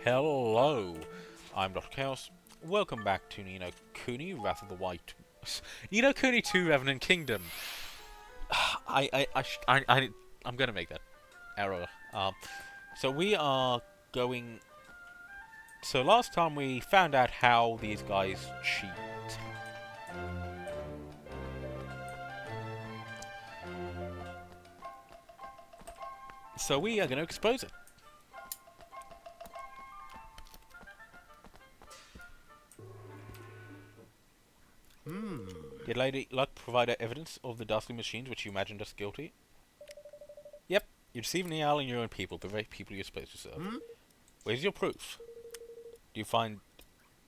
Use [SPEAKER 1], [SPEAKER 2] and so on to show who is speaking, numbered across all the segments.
[SPEAKER 1] Hello, I'm Dr. Chaos. Welcome back to Kuni, Wrath of the White. Kuni 2 Revenant Kingdom. I'm gonna make that error. So we are going. So last time we found out how these guys cheat. So we are gonna expose it. Did Lady Luck provide evidence of the dastardly machines which you imagined us guilty? Yep. You deceived Niall and your own people, the very people you're supposed to serve. Where's your proof? Do you find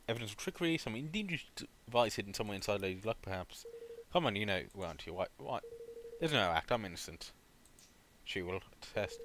[SPEAKER 1] evidence of trickery, some ingenious device hidden somewhere inside Lady Luck, perhaps? Come on, aren't you? What? There's no act, I'm innocent. She will attest.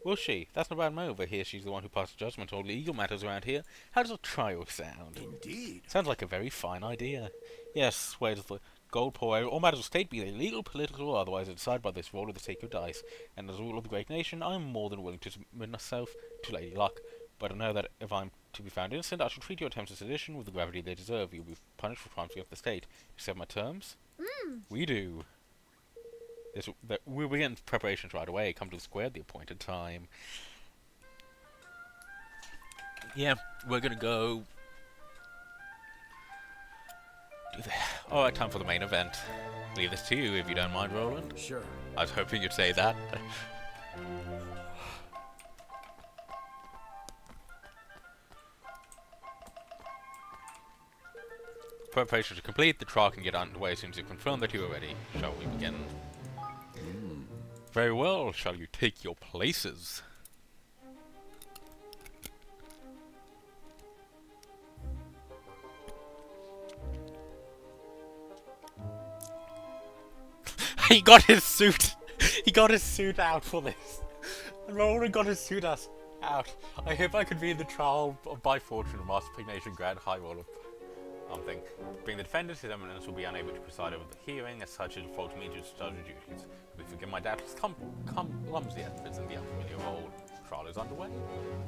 [SPEAKER 1] Will she? That's not bad move. I hear she's the one who passes judgment on all legal matters around here. How does a trial sound?
[SPEAKER 2] Indeed.
[SPEAKER 1] Sounds like a very fine idea. Yes, where does the Goldpaws, all matters of state, be they legal, political, or otherwise, are decided by this roll of the sacred dice. And as a rule of the great nation, I am more than willing to submit myself to Lady Luck. But I know that if I'm to be found innocent, I shall treat your attempts at sedition with the gravity they deserve. You'll be punished for crimes against the state. You accept my terms? We do. We'll begin preparations right away. Come to the square at the appointed time. Yeah, we're gonna go. Alright, time for the main event. Leave this to you if you don't mind, Roland.
[SPEAKER 2] Sure.
[SPEAKER 1] I was hoping you'd say that. Preparations are complete. The trial can get underway as soon as you confirm that you are ready. Shall we begin? Very well. Shall you take your places? He got his suit. He got his suit out for this. Roland got his suit out. I hope I could be in the trial of by fortune of Master Nation Grand High Roll of something. Being the defendant, His Eminence will be unable to preside over the hearing, as such it will fall to me to discharge the duties. We forgive my doubtless clumsy efforts in the unfamiliar role. Trial is underway.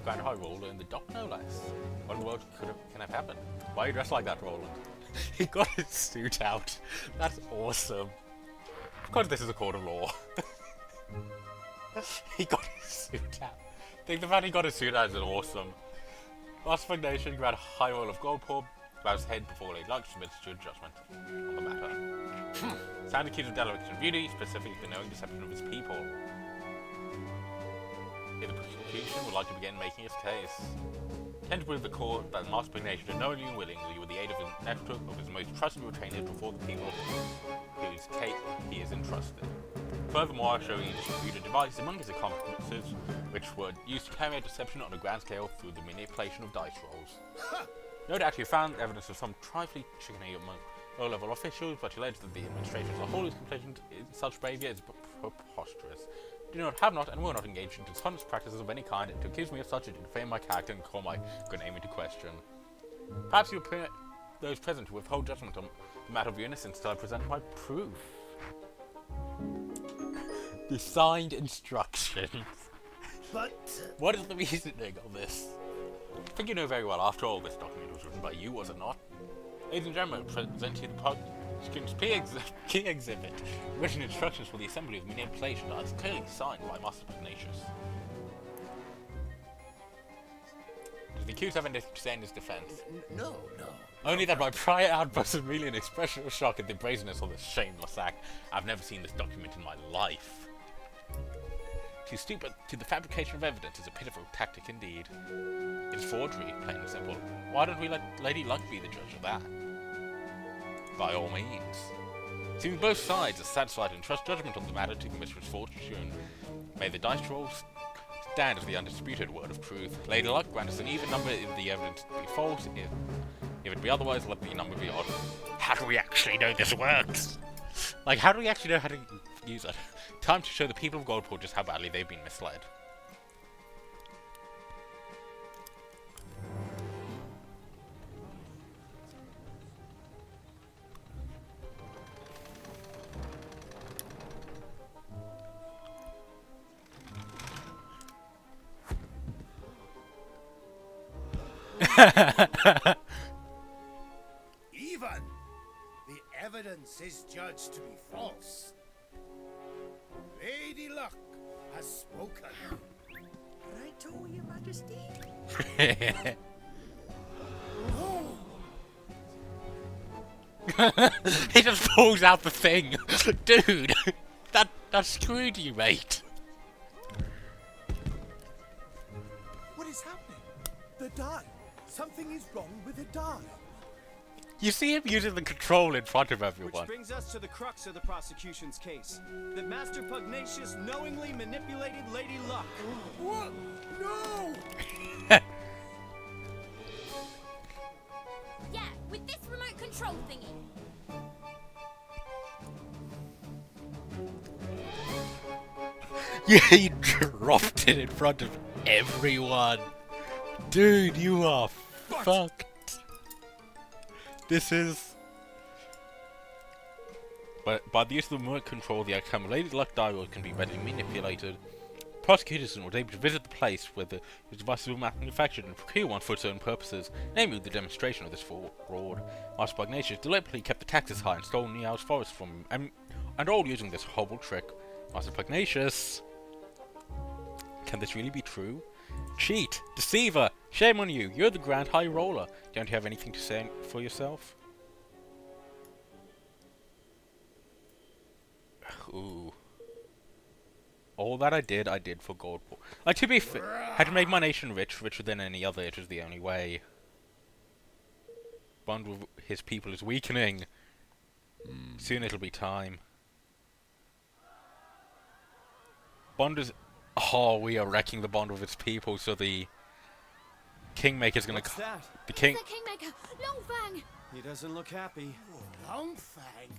[SPEAKER 1] Grand High Roller in the dock, no less. What in the world can have happened? Why are you dressed like that, Roland? He got his suit out. That's awesome. Of course this is a court of law. He got his suit out. I think the fact he got his suit out is awesome. Last Nation Grand High Roll of Goldpaws bows head before Lady Luck submits to a judgment on the matter. Sound accused of dereliction of duty, specifically the knowing deception of his people. If the prosecution would like to begin making its case, tend to prove the court that the Master Nation did knowingly and willingly, with the aid of his network of his most trusted retainers before the people whose case he is entrusted. Furthermore, I show you distributed a device among his accomplices, which were used to carry out deception on a grand scale through the manipulation of dice rolls. No doubt you found evidence of some trifling chicanery among low-level officials, but you allege that the administration as a whole is complacent in such behavior is preposterous. Have not, and will not engage in dishonest practices of any kind, and to accuse me of such, and defame my character and call my good name into question. Perhaps you appear those present to withhold judgment on the matter of your innocence till I present my proof. The signed instructions.
[SPEAKER 2] But
[SPEAKER 1] What is the reasoning of this? I think you know very well, after all, this document was written by you, was it not? Ladies and gentlemen, present to you the prosecution's key exhibit, written instructions for the assembly of manipulation that is clearly signed by Master Ignatius. Does the accused have anything to say in his defense?
[SPEAKER 2] no.
[SPEAKER 1] Only that my prior outburst of merely an expression of shock at the brazenness of this shameless act. I've never seen this document in my life. To stoop to the fabrication of evidence is a pitiful tactic indeed. It's forgery, plain and simple. Why don't we let Lady Luck be the judge of that? By all means. Seems both sides are satisfied and trust judgment on the matter to Mistress Fortune. May the dice rolls stand as the undisputed word of truth. Lady Luck, grant us an even number if the evidence be false. If it be otherwise, let the number be odd. How do we actually know this works? Like, how do we actually know how to use it? Time to show the people of Goldpaws just how badly they've been misled.
[SPEAKER 2] Even the evidence is judged to be false. Lady Luck has spoken.
[SPEAKER 3] Right to your majesty.
[SPEAKER 1] He just pulls out the thing. Dude, that screwed you, mate.
[SPEAKER 2] What is happening? The die. Something is wrong with the die.
[SPEAKER 1] You see him using the control in front of everyone.
[SPEAKER 4] Which brings us to the crux of the prosecution's case. That Master Pugnacious knowingly manipulated Lady Luck.
[SPEAKER 2] What? No!
[SPEAKER 5] Yeah, with this remote control thingy.
[SPEAKER 1] Yeah, he dropped it in front of everyone. Dude, you are fucked. This is... But by the use of the remote control, the outcome Lady Luck dialogue can be readily manipulated. Prosecutors were able to visit the place where the devices were manufactured and procure one for its own purposes, namely the demonstration of this fraud. Master Pugnacious deliberately kept the taxes high and stole Niao's forest from him, and all using this horrible trick. Master Pugnacious... Can this really be true? Cheat! Deceiver! Shame on you! You're the Grand High Roller! Don't you have anything to say for yourself? Ooh. All that I did for Goldpaws. Like, to be fair, had to make my nation rich, richer than any other, it was the only way. Bond with his people is weakening. Soon it'll be time. Bond is... Oh, we are wrecking the bond with its people, so the Kingmaker's gonna
[SPEAKER 4] What's that?
[SPEAKER 1] The King...
[SPEAKER 5] The Kingmaker, Longfang!
[SPEAKER 4] He doesn't look happy.
[SPEAKER 2] Longfang?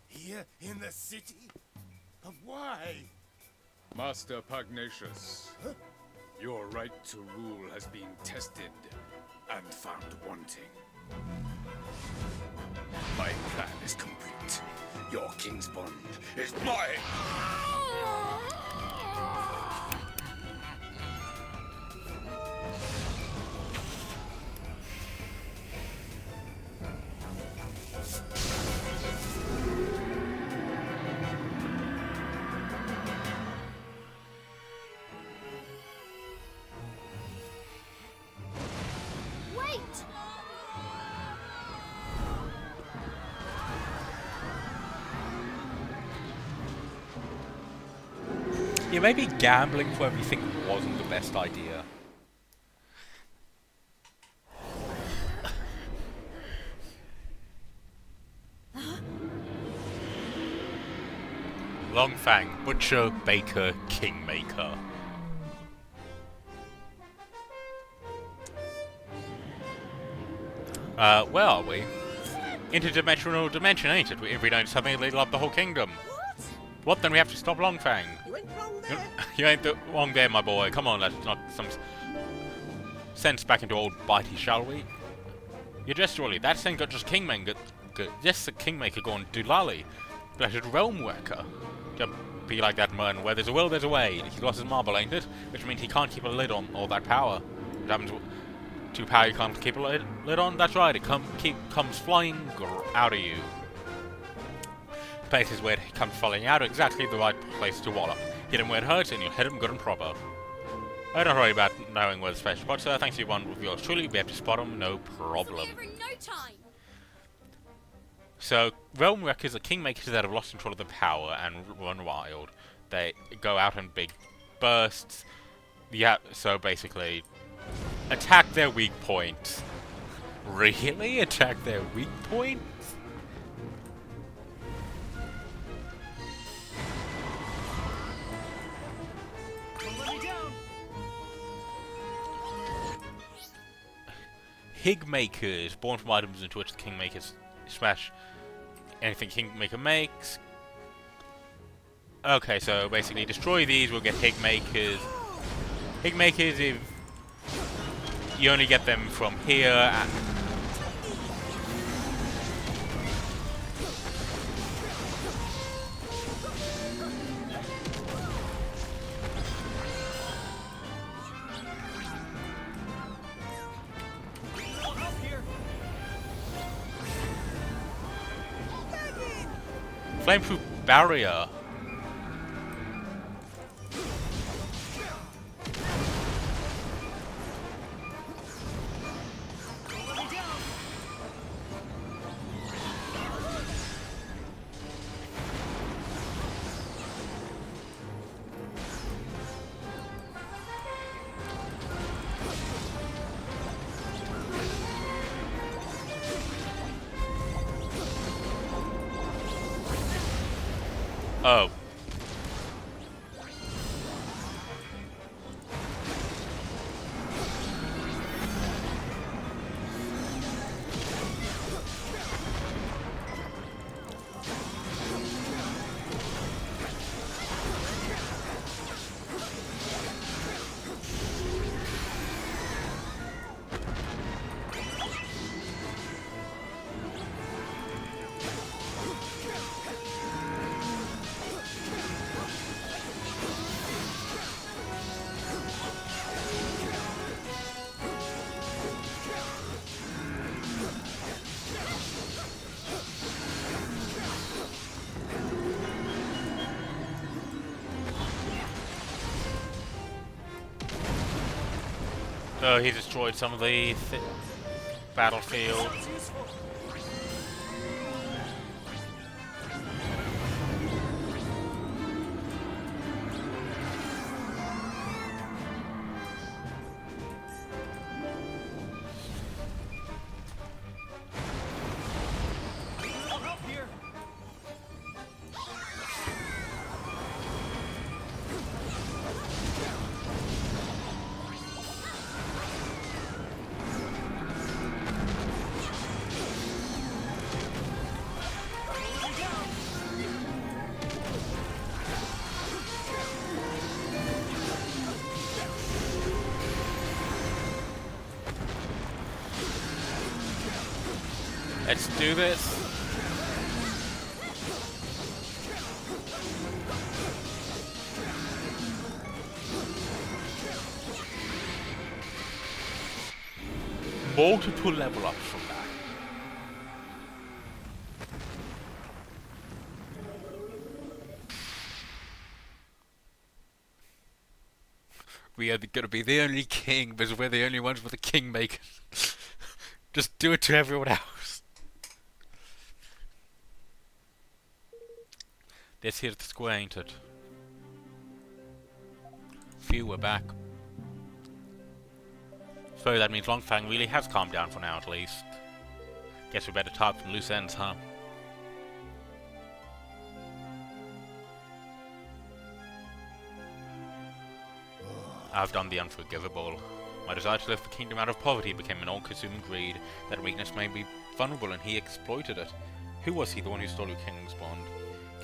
[SPEAKER 2] Here in the city? But why?
[SPEAKER 6] Master Pugnacious, your right to rule has been tested and found wanting. My plan is complete. Your king's bond is mine!
[SPEAKER 5] Wait!
[SPEAKER 1] Yeah, maybe gambling for everything wasn't the best idea. Longfang, Butcher, Baker, Kingmaker. Where are we? Interdimensional dimension, ain't it? If we don't suddenly level up the whole kingdom. What? Then we have to stop Longfang.
[SPEAKER 3] You ain't wrong there.
[SPEAKER 1] You ain't wrong there, my boy. Come on, let's knock some sense back into old Bitey, shall we? You just surely, that thing got just Kingmaker. Yes, the Kingmaker gone doolally. Blessed Realm Worker. Just be like that man. Where there's a will, there's a way. He lost his marble, ain't it? Which means he can't keep a lid on all that power. What happens to power you can't keep a lid on? That's right, it comes flying out of you. Places where it comes falling out are exactly the right place to wallop. Hit him where it hurts and you'll hit him good and proper. I don't worry about knowing where the special spots are. Thanks to one with yours truly, we have to spot them, no problem.
[SPEAKER 5] Over in no time.
[SPEAKER 1] So, Realm Wreckers are Kingmakers that have lost control of the power and run wild. They go out in big bursts. Yeah, so basically, attack their weak points. Really? Attack their weak points?
[SPEAKER 4] Don't let me down.
[SPEAKER 1] Higmakers, born from items into which the Kingmakers smash anything Kingmaker makes. Okay, so basically destroy these, we'll get Higmakers. Higmakers, if you only get them from here, and Flameproof barrier. Oh. So he destroyed some of the battlefield.
[SPEAKER 4] I'll help here.
[SPEAKER 1] Let's do this. Multiple level ups from that. We are gonna be the only king because we're the only ones with a Kingmaker. Just do it to everyone else. This here's the square, ain't it? Phew, we're back. So that means Longfang really has calmed down for now, at least. Guess we better tie up some loose ends, huh? I've done the unforgivable. My desire to lift the kingdom out of poverty became an all-consuming greed. That weakness made me vulnerable, and he exploited it. Who was he, the one who stole your king's bond?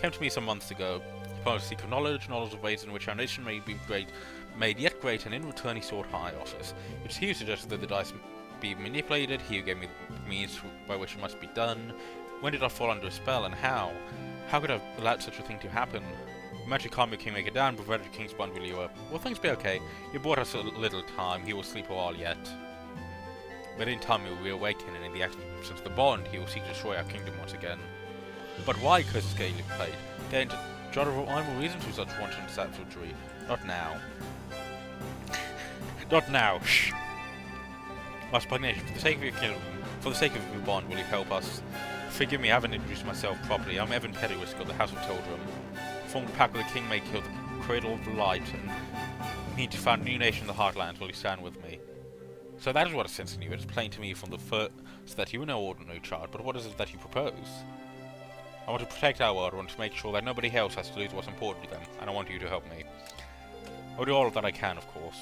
[SPEAKER 1] Came to me some months ago. He promised to seek knowledge of ways in which our nation may be great, made yet great, and in return he sought high office. It was he who suggested that the dice be manipulated, he who gave me the means by which it must be done. When did I fall under a spell, and how? How could I have allowed such a thing to happen? Magic calmed your Kingmaker down, provided your King's bond will you up. Will things be okay? You bought us a little time, he will sleep a while yet. But in time he will reawaken, and in the absence of the bond, he will seek to destroy our kingdom once again. But why curse the scaly plate? There ain't a jot of rhyme or reason to such wanton savagery. Not now. Not now, shh! Master Pugnacious, for the sake of your kingdom, for the sake of your bond, will you help us? Forgive me, I haven't introduced myself properly. I'm Evan Pettywisk of the House of Tildrum. Formed a pact with the Kingmaker of the Cradle of the Light, and need to found a new nation in the Heartlands. Will you stand with me? So that is what is sensing you. It is plain to me from the first that you are no ordinary child, but what is it that you propose? I want to protect our world. I want to make sure that nobody else has to lose what's important to them, and I want you to help me. I will do all that I can, of course.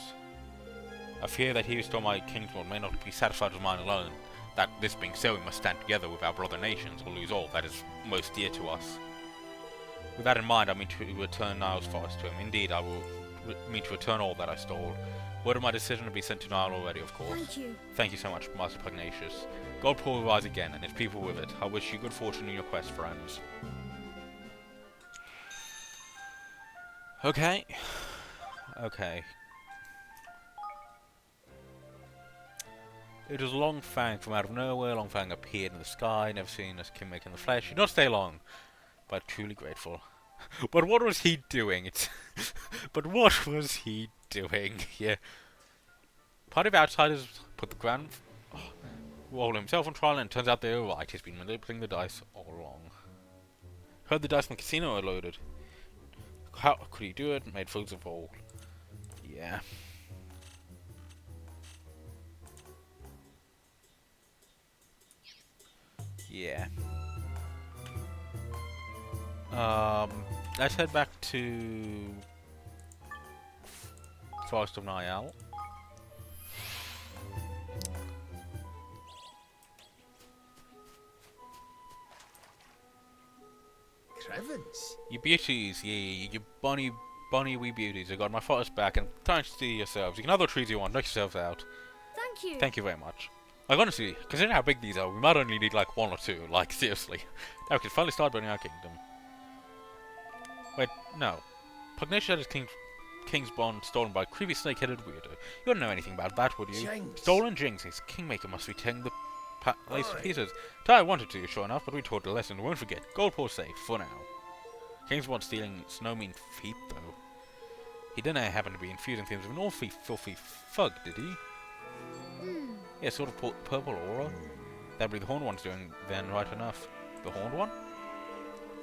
[SPEAKER 1] I fear that he who stole my king's bond may not be satisfied with mine alone. That this being so, we must stand together with our brother nations, or lose all that is most dear to us. With that in mind, I mean to return Niall's forest to him. Indeed, I will mean to return all that I stole. Word of my decision to be sent to Niall already, of course.
[SPEAKER 5] Thank you.
[SPEAKER 1] Thank you so much, Master Pugnacious. Goldpaws will rise again, and his people with it. I wish you good fortune in your quest, friends. Okay. Okay. It was Longfang from out of nowhere. Longfang appeared in the sky, never seen as Kingmaker in the flesh. He did not stay long. but truly grateful. But what was he doing? But what was he doing here? Party of outsiders put the grand roll himself on trial, and it turns out they were right. He's been manipulating the dice all along. Heard the dice from the casino are loaded. How could he do it? Made fools of all. Yeah. Yeah. Let's head back to Forest of Niall.
[SPEAKER 2] Crevens?
[SPEAKER 1] You beauties, ye, you bonny wee beauties. I got my forest back, and time to see yourselves. You can have the trees you want, knock yourselves out.
[SPEAKER 5] Thank you.
[SPEAKER 1] Thank you very much. Like, honestly, considering how big these are, we might only need like 1 or 2. Like, seriously. Now we can finally start building our kingdom. Wait, no. Pugnacious had his king's bond stolen by a creepy snake-headed weirdo. You wouldn't know anything about that, would you?
[SPEAKER 2] Jinx.
[SPEAKER 1] Stolen Jinx. His Kingmaker must be tearing the place to pieces. Tai wanted to, sure enough, but we taught a lesson. We won't forget. Goldpaws safe, for now. King's bond stealing is no mean feat, though. He didn't happen to be infusing things with an awfully filthy thug, did he? Yeah, sort of purple aura. That'd be the Horned One's doing then, right enough. The Horned One?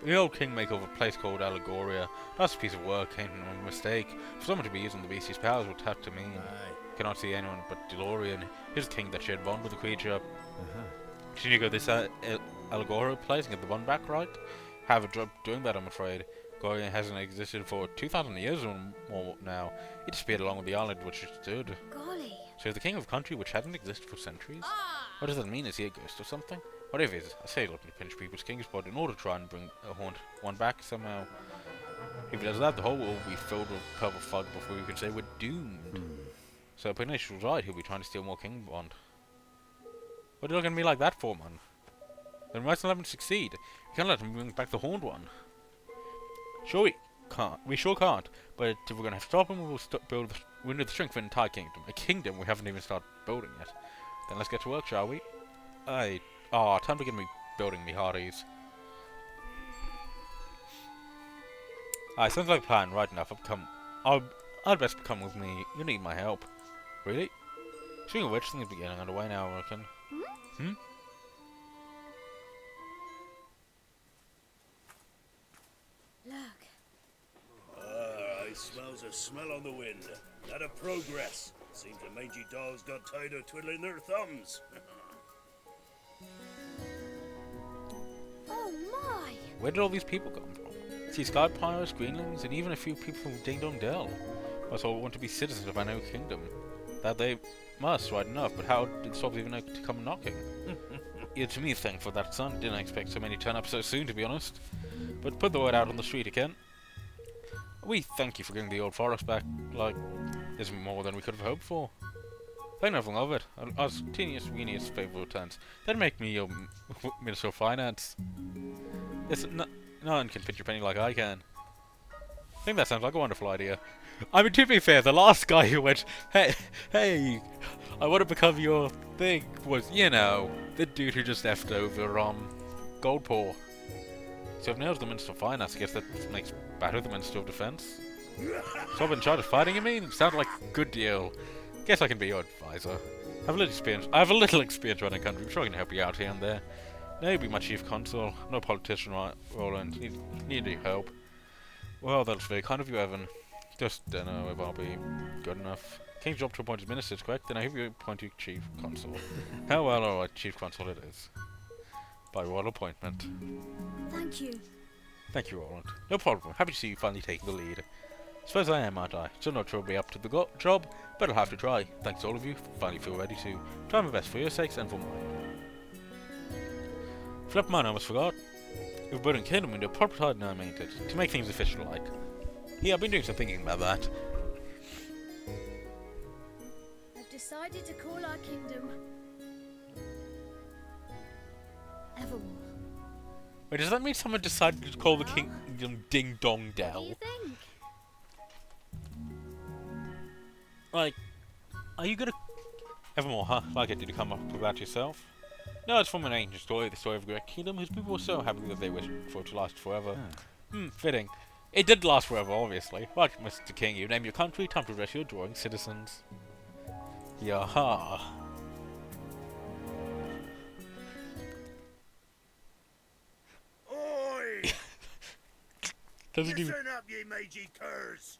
[SPEAKER 1] The old Kingmaker of a place called Allegoria. That's a piece of work, ain't no mistake. For someone to be using the beastie's powers would have to mean. Cannot see anyone but DeLorean. He's the king that shared bond with the creature. Should you go this Allegoria place and get the bond back, right? Have a job doing that, I'm afraid. Goria hasn't existed for 2,000 years or more now. It disappeared along with the island which it stood.
[SPEAKER 5] Golly.
[SPEAKER 1] So the king of a country which hadn't existed for centuries? What does that mean? Is he a ghost or something? Whatever it is, I say he's looking to pinch people's king's blood in order to try and bring a Horned One back somehow. If he does that, the whole world will be filled with purple fog before we can say we're doomed. So Pugnacious was right, he'll be trying to steal more king bond. What are you looking at me like that for, man? Then we might still let him succeed. We can't let him bring back the Horned One. Sure we can't. We sure can't. But if we're gonna have to stop him, we'll build the strength of an entire kingdom. A kingdom we haven't even started building yet. Then let's get to work, shall we? Time to get me building me hearties. Sounds like a plan. Right enough. I'd best come with me. You need my help. Really? Speaking of which, things are getting underway now, I reckon.
[SPEAKER 5] Look.
[SPEAKER 7] I smells a smell on the wind. That a progress. Seems the mangy dogs got tired of twiddling their thumbs.
[SPEAKER 5] Oh my.
[SPEAKER 1] Where did all these people come from? See, Sky Pirates, Greenlings, and even a few people from Ding Dong Dell. I all want to be citizens of our new kingdom. That they must, right enough, but how did the Sobs even know to come knocking? It's me thankful that son. Didn't expect so many turn up so soon, to be honest. But put the word out on the street again. We thank you for getting the old forest back. Like, there's more than we could have hoped for. Think nothing of it. Us teeniest weeniest favourite turns. That'd make me your Minister of Finance. Yes, no one can pinch your penny like I can. I think that sounds like a wonderful idea. I mean, to be fair, the last guy who went, hey, I want to become your thing, was, you know, the dude who just left over Goldpaw. So if Nail's the Minister of Finance, I guess that makes Battle the Minister of Defense. So I'm in charge of fighting, you mean? Sounds like a good deal. Guess I can be your advisor. I have a little experience running a country. I'm sure I can help you out here and there. Now you'll be my chief consul. No politician, Roland. Need your help. Well, that's very kind of you, Evan. Just don't know if I'll be good enough. King's job to appoint his ministers, correct? Then I hope you appoint you chief consul. How well, alright, chief consul it is. By royal appointment.
[SPEAKER 5] Thank you.
[SPEAKER 1] Thank you, Roland. No problem. Happy to see you finally taking the lead. Suppose I am, aren't I? Still not sure I'll be up to the job, but I'll have to try. Thanks to all of you. Finally feel ready to try my best for your sakes and for mine. Flip mine, I almost forgot. We're building a kingdom into a proper tide now, ain't it? To make things official like. Yeah, I've been doing some thinking about that.
[SPEAKER 5] I've decided to call our kingdom Evermore.
[SPEAKER 1] Wait, does that mean someone decided to call the kingdom Ding Dong
[SPEAKER 5] What do
[SPEAKER 1] Dell?
[SPEAKER 5] you think?
[SPEAKER 1] Like, are you gonna... Evermore, huh? Like it, did you come up with that yourself? No, it's from an ancient story, the story of a great kingdom whose people were so happy that they wished for it to last forever. Fitting. It did last forever, obviously. Right, Mr. King, you name your country, time to address your drawing citizens. Yaha.
[SPEAKER 7] Oi!
[SPEAKER 1] Doesn't even...
[SPEAKER 7] Listen up, ye mangy curs!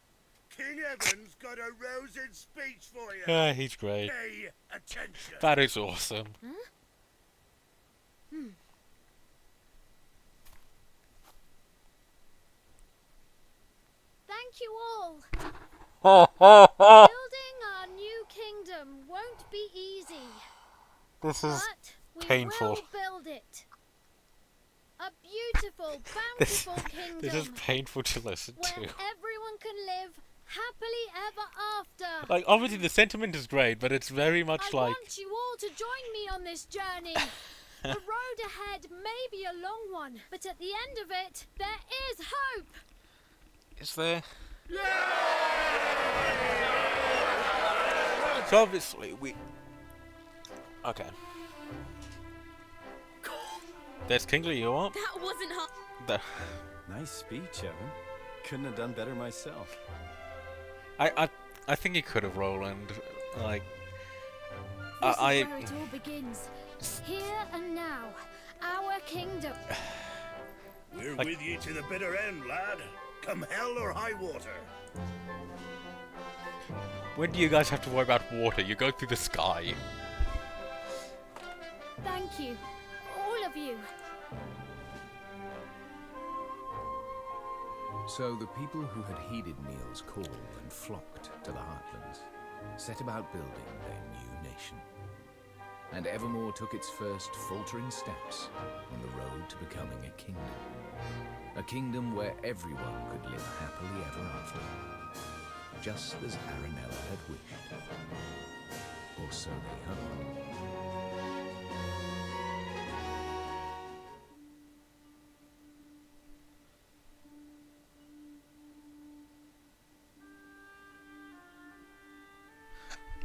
[SPEAKER 7] King Evan's got a rousing speech for you.
[SPEAKER 1] Yeah, he's great.
[SPEAKER 7] Pay attention.
[SPEAKER 1] That is awesome.
[SPEAKER 5] Thank you all.
[SPEAKER 1] Ha ha ha!
[SPEAKER 5] Building our new kingdom won't be easy,
[SPEAKER 1] This is
[SPEAKER 5] but we
[SPEAKER 1] painful.
[SPEAKER 5] will build it. A beautiful, bountiful kingdom
[SPEAKER 1] this is painful to listen
[SPEAKER 5] where
[SPEAKER 1] to.
[SPEAKER 5] everyone can live happily ever after.
[SPEAKER 1] Like, obviously the sentiment is great, but it's very much
[SPEAKER 5] I
[SPEAKER 1] like...
[SPEAKER 5] want you all to join me on this journey. The road ahead may be a long one, but at the end of it, there is hope.
[SPEAKER 1] Is there? So obviously we... Okay. There's Kingsley, you up?
[SPEAKER 3] That wasn't hard.
[SPEAKER 1] There.
[SPEAKER 4] Nice speech, Evan. Couldn't have done better myself.
[SPEAKER 1] I think he could have, Roland. Like...
[SPEAKER 5] This is where it all begins. Here and now, our kingdom.
[SPEAKER 7] We're
[SPEAKER 1] Like-
[SPEAKER 7] with you to the bitter end, lad. Come hell or high water.
[SPEAKER 1] When do you guys have to worry about water? You go through the sky.
[SPEAKER 5] Thank you, all of you.
[SPEAKER 8] So the people who had heeded Neil's call and flocked to the Heartlands set about building their new nation. And Evermore took its first faltering steps on the road to becoming a kingdom. A kingdom where everyone could live happily ever after. Just as Aranella had wished. Or so they hoped.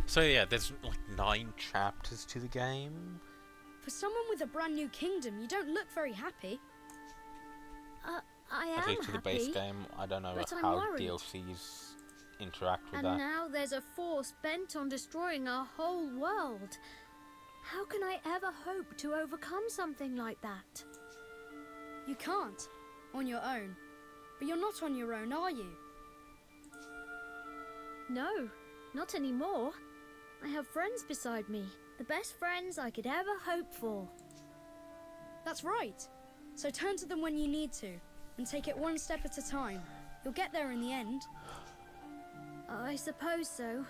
[SPEAKER 1] So yeah, there's like 9 chapters to the game.
[SPEAKER 3] For someone with a brand new kingdom, you don't look very happy.
[SPEAKER 5] I
[SPEAKER 1] At
[SPEAKER 5] am
[SPEAKER 1] least to the base
[SPEAKER 5] happy.
[SPEAKER 1] game. I don't know
[SPEAKER 5] but I'm
[SPEAKER 1] how
[SPEAKER 5] worried.
[SPEAKER 1] DLCs interact with
[SPEAKER 5] And
[SPEAKER 1] that.
[SPEAKER 5] now there's a force bent on destroying our whole world. How can I ever hope to overcome something like that?
[SPEAKER 3] You can't, on your own. But you're not on your own, are you?
[SPEAKER 5] No, not anymore. I have friends beside me. The best friends I could ever hope for.
[SPEAKER 3] That's right. So turn to them when you need to, and take it one step at a time. You'll get there in the end.
[SPEAKER 5] I suppose so.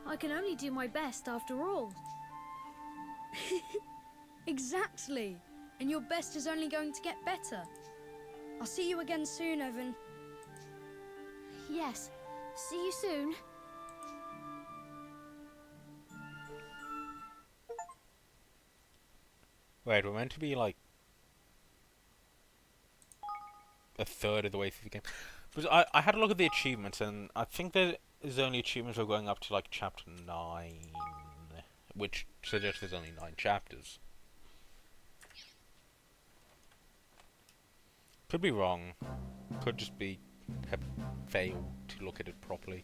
[SPEAKER 5] I can only do my best after all.
[SPEAKER 3] Exactly. And your best is only going to get better. I'll see you again soon, Evan.
[SPEAKER 5] Yes, see you soon.
[SPEAKER 1] Wait, we're meant to be like a third of the way through the game. Because I had a look at the achievements, and I think there's only achievements are going up to like chapter 9, which suggests there's only 9 chapters. Could be wrong. Could just be have failed to look at it properly.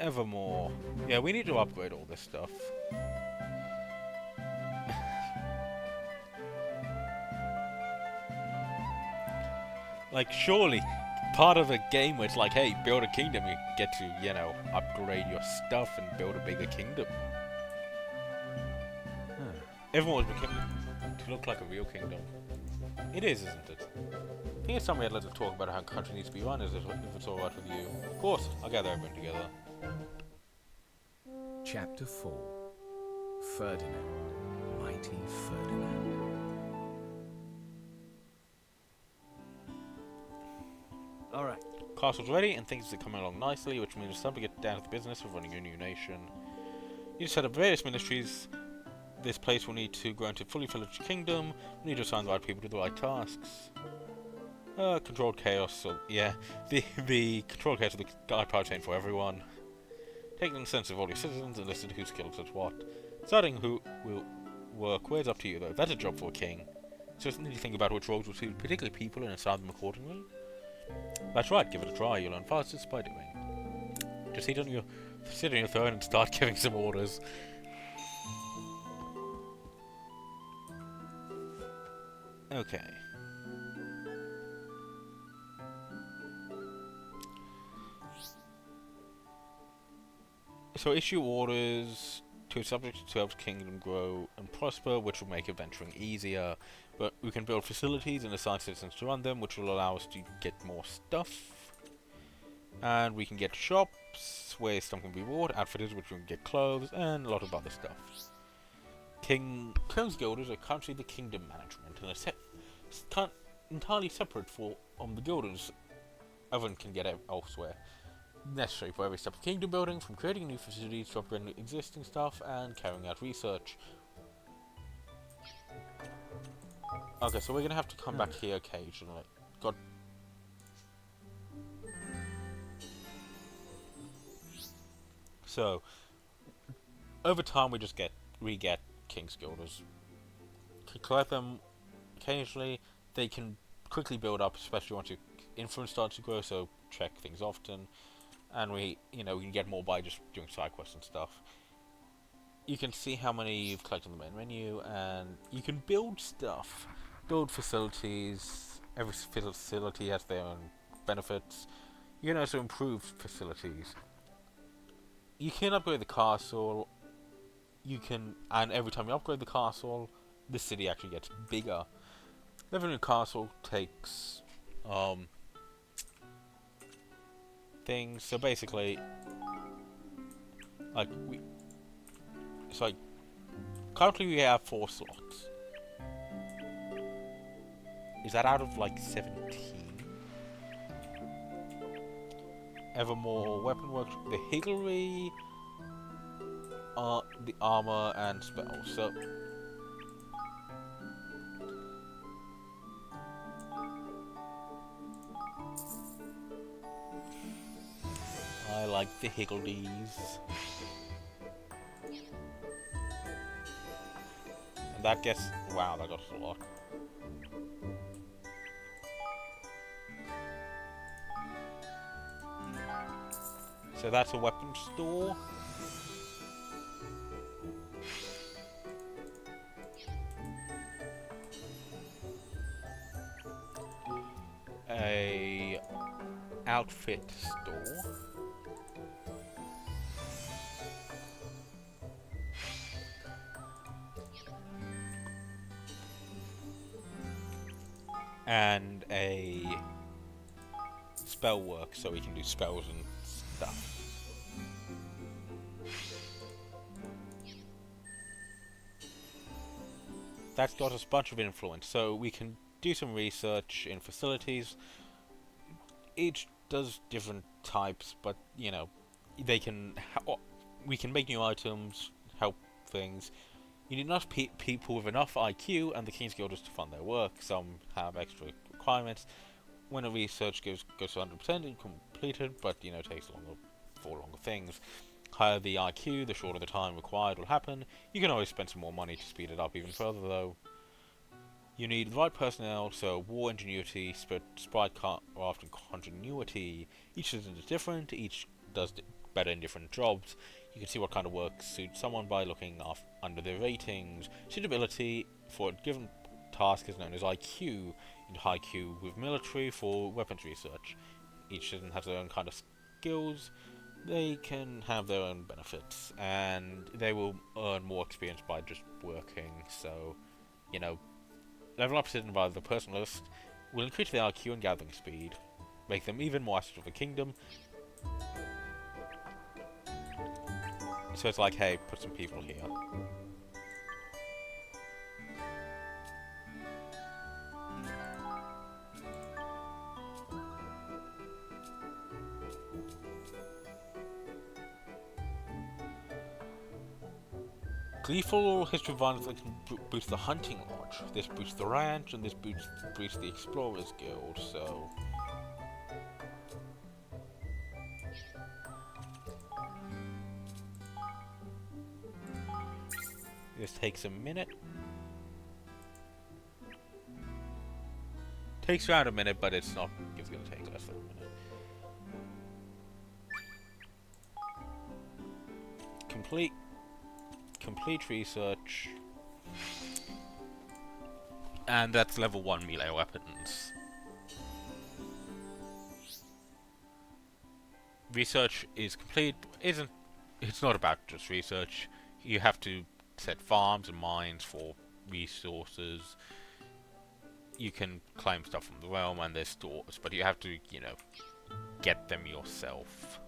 [SPEAKER 1] Evermore. Yeah, we need to upgrade all this stuff. Like, surely, part of a game where it's like, hey, build a kingdom, you get to, you know, upgrade your stuff and build a bigger kingdom. Everyone was becoming to look like a real kingdom. It is, isn't it? I think it's time we had a little talk about how a country needs to be run, if it's alright with you. Of course, I'll gather everyone together.
[SPEAKER 8] Chapter 4. Ferdinand. Mighty Ferdinand.
[SPEAKER 4] Alright.
[SPEAKER 1] Castle's ready, and things are coming along nicely, which means it's time to get down to the business of running a new nation. You need to set up various ministries. This place will need to grow into a fully fledged kingdom. We need to assign the right people to the right tasks. Controlled chaos, so yeah. The controlled chaos of the guide power chain for everyone. Taking the sense of all your citizens and listed who skills at what. Deciding who will work. Well, it's up to you though. That's a job for a king. So just need to think about which roles will suit particular people and assign them accordingly. That's right, give it a try. You'll learn fastest by doing. Just sit on your throne and start giving some orders. Okay. So issue orders to subjects to help the kingdom grow and prosper, which will make adventuring easier. But we can build facilities and assign citizens to run them, which will allow us to get more stuff. And we can get shops where stuff can be bought, outfitters which we can get clothes, and a lot of other stuff. King's guilders are currently the kingdom management, and are entirely separate from the guilders everyone can get elsewhere. Necessary for every step of kingdom building, from creating new facilities to upgrading existing stuff and carrying out research. Okay, so we're gonna have to come back here occasionally. God. So, over time we just re-get King's Guilders. Collect them occasionally. They can quickly build up, especially once your influence starts to grow, so check things often. And we can get more by just doing side quests and stuff. You can see how many you've collected in the main menu, and you can build stuff. Build facilities. Every facility has their own benefits. You can also improve facilities. You can upgrade the castle. And every time you upgrade the castle, the city actually gets bigger. Living in a castle takes things. So basically, currently we have 4 slots. Is that out of like 17? Evermore weapon work, the higlary, the armor and spells. So I like the higgledies. And that gets, wow, that got us a lot. So that's a weapon store. A outfit store. And a spell work, so we can do spells and stuff. That's got us a bunch of influence, so we can do some research in facilities. Each does different types, but they can. We can make new items, help things. You need enough people with enough IQ and the King's Guilders to fund their work. Some have extra requirements. When a research goes to 100% and completed, but takes longer for longer things. Higher the IQ, the shorter the time required will happen. You can always spend some more money to speed it up even further, though. You need the right personnel, so war, ingenuity, sprite craft, and continuity. Each citizen is different. Each does better in different jobs. You can see what kind of work suits someone by looking under their ratings. Suitability for a given task is known as IQ, and high Q with military for weapons research. Each citizen has their own kind of skills. They can have their own benefits, and they will earn more experience by just working. So, level up citizen by the personal list will increase their IQ and gathering speed, make them even more assets of the kingdom. So it's like, hey, put some people here. Gleeful history of violence that can boost the hunting lodge. This boosts the ranch, and this boosts the explorers guild. So This takes a minute. Takes around a minute, but it's not. It's gonna take less than a minute. Complete research. And that's level 1 melee weapons. Research is complete. It's not about just research. You have to set farms and mines for resources. You can claim stuff from the realm and there's stores, but you have to, you know, get them yourself.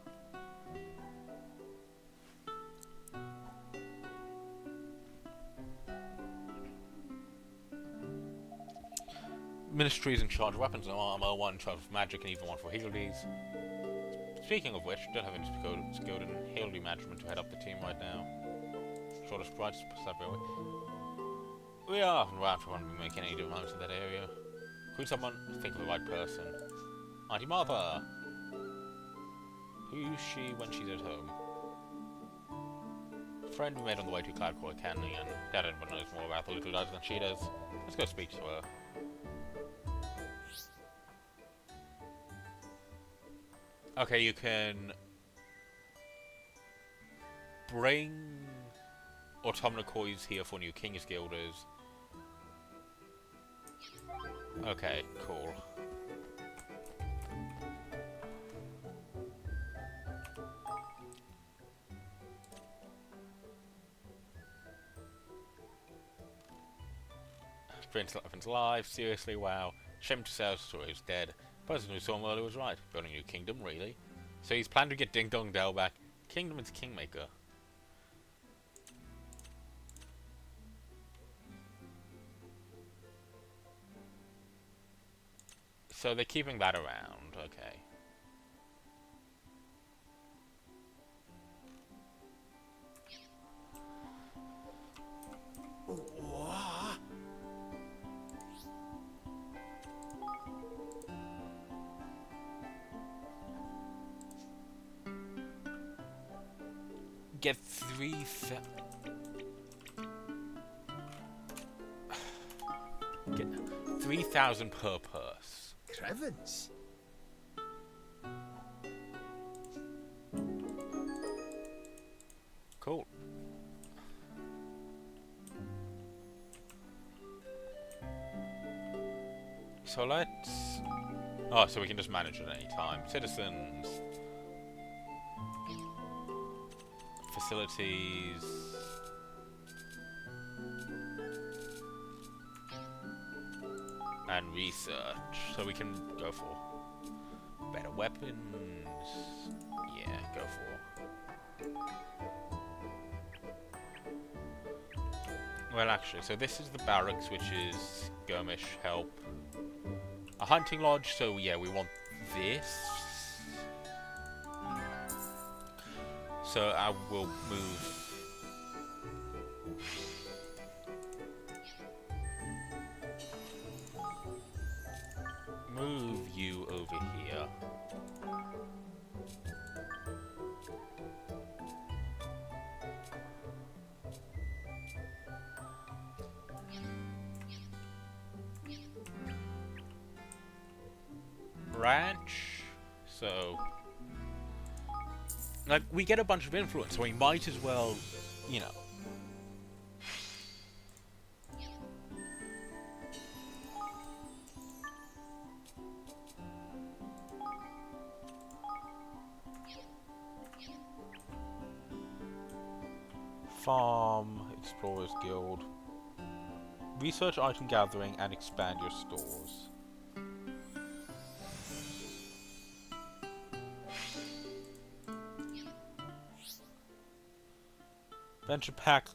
[SPEAKER 1] Ministry is in charge of weapons and armor, one in charge of magic, and even one for healties. Speaking of which, don't have any skilled in healty management to head up the team right now. Shortest rights, we are around for one to be making any demands in that area. Could someone think of the right person? Auntie Martha! Who's she when she's at home? Friend we made on the way to Cloudcore Academy, and Dad everyone knows more about the little dogs than she does. Let's go speak to her. Okay, you can bring Autumnal Coins here for new King's Guilders. Okay, cool. Prince Elephant's alive, seriously, wow. Shame to say our story is dead. Person who saw him earlier was right. Building a new kingdom, really? So he's planned to get Ding Dong Dell back. Kingdom is Kingmaker. So they're keeping that around, okay. Get 3,000 per purse.
[SPEAKER 2] Crevens.
[SPEAKER 1] Cool. So let's... Oh, so we can just manage at any time. Citizens. Facilities. And research. So we can go for better weapons. Yeah, go for. Well, actually, so this is the barracks, which is skirmish help. A hunting lodge, so yeah, we want this. So I will move you over here. Ranch, so like we get a bunch of influence, so we might as well, you know. Farm, Explorers Guild, research item gathering, and expand your stores. Venture pack,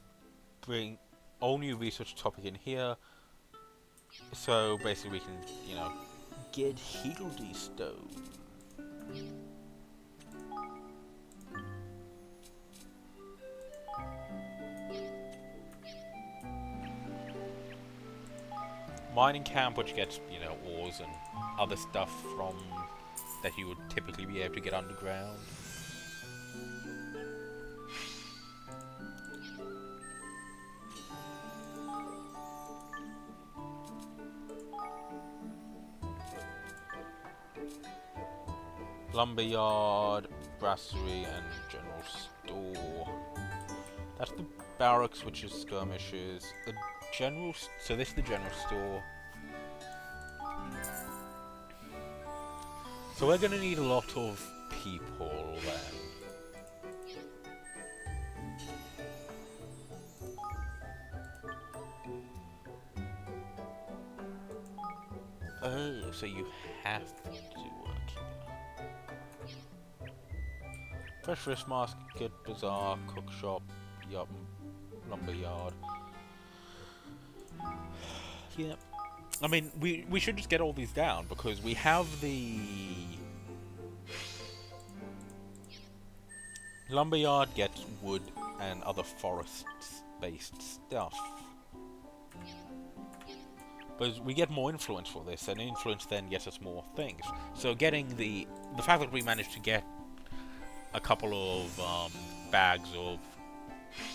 [SPEAKER 1] bring all new research topic in here. So basically we can, you know, get Heedledee Stone. Mining camp, which gets, you know, ores and other stuff from that you would typically be able to get underground. Lumberyard, brasserie, and general store. That's the barracks, which is skirmishes. The general. So this is the general store. So we're gonna need a lot of people then. Oh, so you have to work here. Fresh fish market, bazaar, cook shop, yup, lumberyard. Yeah. I mean, we should just get all these down, because we have the lumberyard gets wood and other forest-based stuff. But we get more influence for this, and influence then gets us more things. So getting the fact that we managed to get a couple of bags of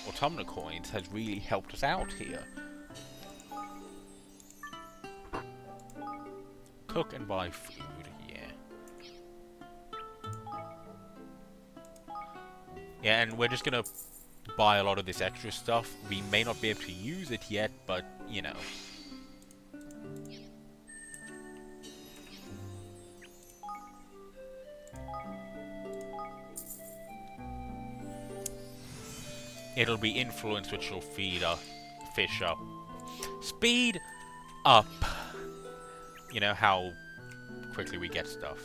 [SPEAKER 1] autumnal coins has really helped us out here. Cook and buy food, yeah. Yeah, and we're just gonna buy a lot of this extra stuff. We may not be able to use it yet, but, you know. It'll be influence which will feed our fish up. Speed up! You know how quickly we get stuff.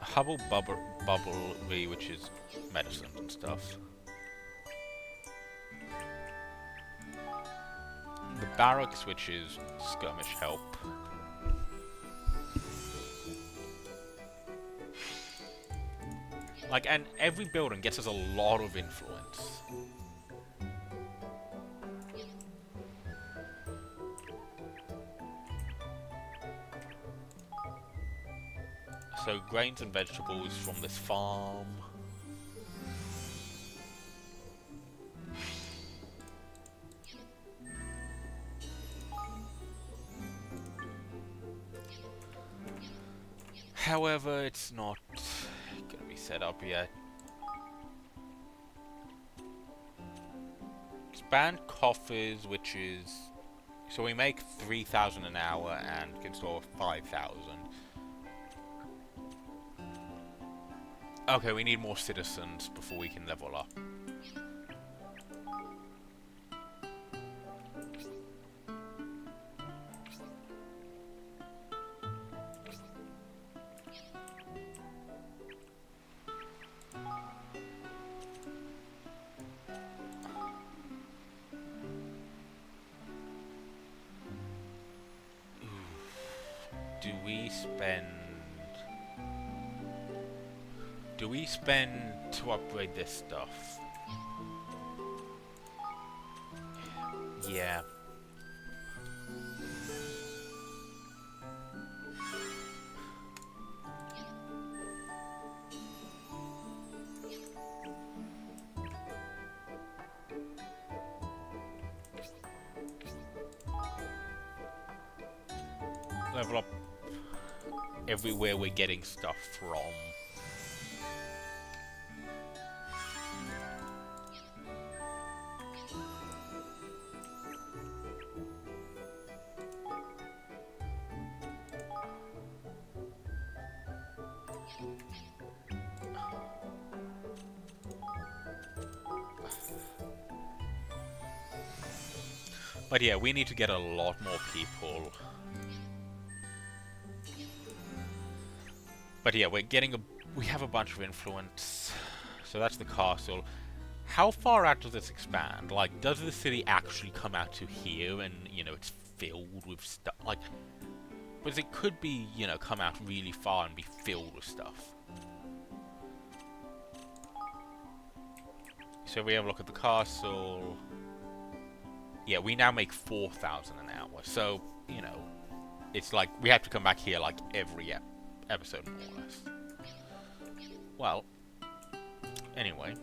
[SPEAKER 1] Hubble bubblery, which is medicine and stuff. The barracks, which is skirmish help. Like, and every building gets us a lot of influence. So, grains and vegetables from this farm. However, it's not gonna be set up yet. Expand coffers, which is... So we make 3,000 an hour and can store 5,000. Okay, we need more citizens before we can level up. Do we spend to upgrade this stuff? Yeah. Level up everywhere we're getting stuff from. But yeah, we need to get a lot more people. But yeah, we have a bunch of influence. So that's the castle. How far out does this expand? Like, does the city actually come out to here and, you know, it's filled with stuff? Like, because it could be, you know, come out really far and be filled with stuff. So we have a look at the castle. Yeah, we now make 4,000 an hour. So, you know, it's like we have to come back here like every episode, more or less. Well, Anyway.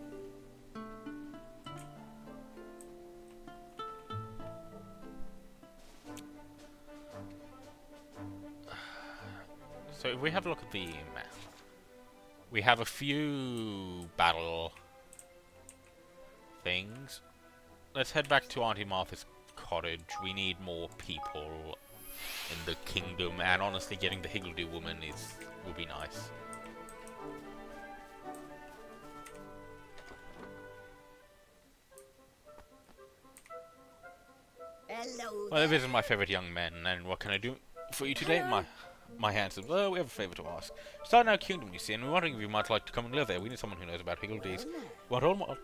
[SPEAKER 1] So if we have a look at the map, we have a few battle things. Let's head back to Auntie Martha's cottage. We need more people in the kingdom, and honestly getting the Higgledy woman would be nice.
[SPEAKER 9] Hello.
[SPEAKER 1] Well, this is my favorite young men, and what can I do for you today, my handsome? Well, we have a favor to ask. Starting our kingdom, you see, and we're wondering if you might like to come and live there. We need someone who knows about Higgledies. What all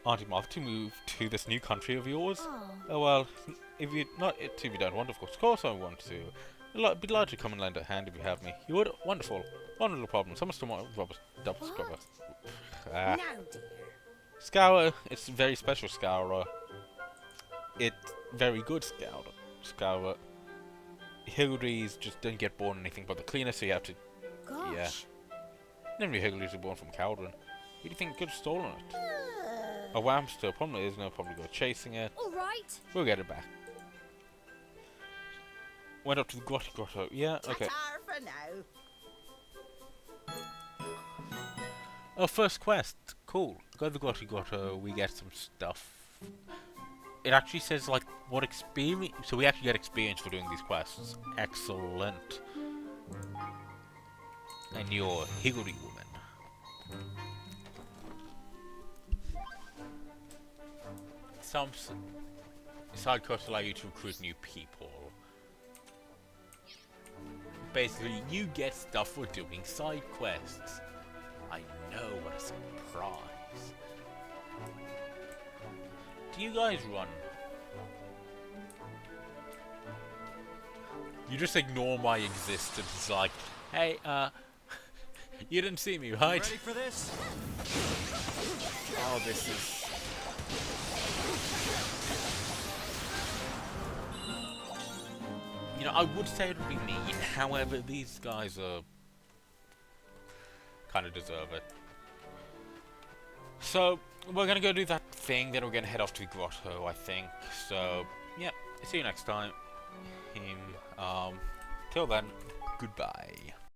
[SPEAKER 1] Auntie Martha to move to this new country of yours? Oh well, if you don't want, of course I want to. I'd be glad to come and lend a hand if you have me. You would? Wonderful. One little problem. Someone stole my double scrubber.
[SPEAKER 9] Now, dear.
[SPEAKER 1] Scour. It's a very special scourer. It's very good scourer. Higgledies just don't get born anything but the cleaner, so you have to.
[SPEAKER 9] Gosh.
[SPEAKER 1] Yeah. None of your Higgledies are born from Cauldron. Who do you think could have stolen it? A Whamster. Probably is no problem to go chasing it.
[SPEAKER 5] All right.
[SPEAKER 1] We'll get it back. Went up to the grotto. Yeah, okay.
[SPEAKER 9] Ta-ta for now.
[SPEAKER 1] Oh, first quest. Cool. Go to the grotto. We get some stuff. It actually says, like, what experience... So we actually get experience for doing these quests. Excellent. And you're Higgledy woman. Some side quests allow you to recruit new people. Basically, you get stuff for doing side quests. I know, what a surprise. Do you guys run? You just ignore my existence. It's like, hey, you didn't see me, right?
[SPEAKER 4] Ready for this?
[SPEAKER 1] Oh, this is... You know, I would say it would be me. However, these guys are... kind of deserve it. So, we're gonna go do that thing, then we're gonna head off to the grotto, I think. So, yeah, see you next time. Till then, goodbye.